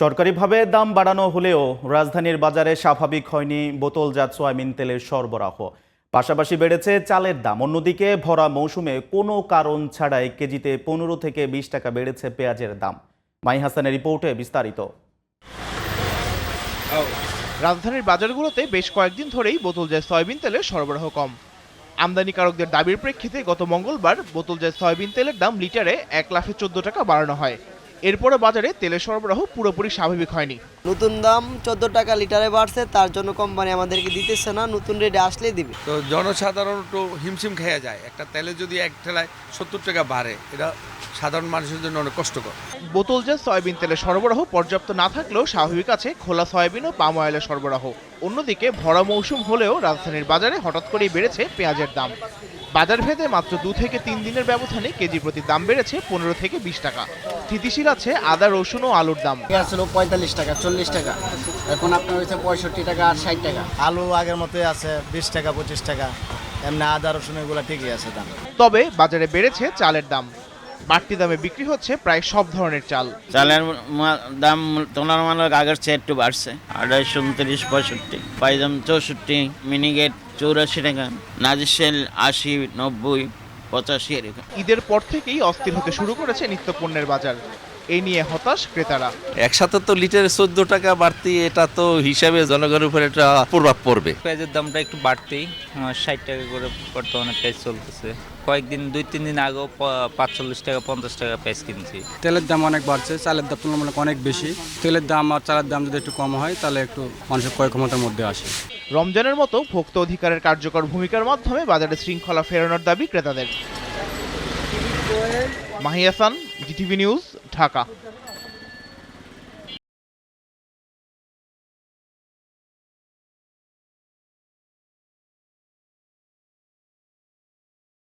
সরকারিভাবে দাম বাড়ানো হলেও রাজধানীর বাজারে স্বাভাবিক হয়নি বোতলজাত সয়াবিন তেলের সরবরাহ। পাশাপাশি বেড়েছে চালের দাম। অন্যদিকে ভরা মৌসুমে কোনো কারণ ছাড়াই কেজিতে 15 থেকে 20 টাকা বেড়েছে পেঁয়াজের দাম। মাই হাসানের রিপোর্টে বিস্তারিত। রাজধানীর বাজারগুলোতে বেশ কয়েকদিন ধরেই বোতলজাত সয়াবিন তেলের সরবরাহ কম। আমদানিকারকদের দাবির প্রেক্ষিতে গত মঙ্গলবার বোতলজাত সয়াবিন তেলের দাম লিটারে 1,14 টাকা বাড়ানো হয়। এরপরও বাজারে তেলের সরবরাহ পুরোপুরি স্বাভাবিক হয়নি। নতুন দাম 14 টাকা লিটারে বাড়ছে, তার জন্য কোম্পানি আমাদেরকে দিতেছে না, নতুন রেটে আসলেই দিবে। তো জনসাধারণ তো হিমশিম খেয়ে যায়। একটা তেলে যদি এক ঠেলায় 70 টাকা বাড়ে, এটা সাধারণ মানুষের জন্য অনেক কষ্টকর। বোতলজাত সয়াবিন তেলের সরবরাহ পর্যাপ্ত না থাকলেও স্বাভাবিক আছে খোলা সয়াবিন ও পাম অয়েলের সরবরাহ। অন্যদিকে ভরা মৌসুম হলেও রাজধানীর বাজারে হঠাৎ করেই বেড়েছে পেঁয়াজের দাম। বাজার ভেদে মাত্র 2 থেকে 3 দিনের ব্যবধানে কেজি প্রতি দাম বেড়েছে 15 থেকে 20 টাকা। স্থিতিশীল আছে আদা, রসুন ও আলুর দাম। ছিল 45 টাকা 40 টাকা, এখন আপনার হয়েছে 65 টাকা আর 60 টাকা। আলু আগের মতোই আছে 20 টাকা 25 টাকা, এমনি আদা রসুন এগুলো ঠিকই আছে দাম। তবে বাজারে বেড়েছে চালের দাম। বাড়তি দামে বিক্রি হচ্ছে প্রায় সব ধরনের চাল। চালের দাম তুলনামূলক আগের চেয়ে একটু বাড়ছে। 229, 65, পাইজাম 64, মিনিগেট 84 টাকা, নাজিরশেল 80, 90, 85 এরকম। ঈদের পর থেকেই অস্থির হতে শুরু করেছে নিত্যপণ্যের বাজার। এই নিয়ে হতাশ ক্রেতারা। একসাথে তো লিটারে 14 টাকা বাড়তি, এটা তো হিসাবে জনগণের উপর একটা প্রভাব পড়বে। পেঁয়াজের দামটা একটু বাড়তেই 60 টাকা করে বর্তমানে পেঁয়াজ চলতেছে। কয়েকদিন 2-3 দিন আগেও 45 টাকা 50 টাকা পেঁয়াজ কিনছি। তেলের দাম অনেক বাড়ছে, চালের দাম তুলনামূলক অনেক বেশি। তেলের দাম আর চালের দাম যদি একটু কম হয় তাহলে একটু মানুষের ক্রয় ক্ষমতার মধ্যে আসে। রমজানের মতো ভোক্তা অধিকারের কার্যকর ভূমিকার মাধ্যমে বাজারে শৃঙ্খলা ফেরানোর দাবি ক্রেতাদের। Mahi Hasan, GTV news, Dhaka.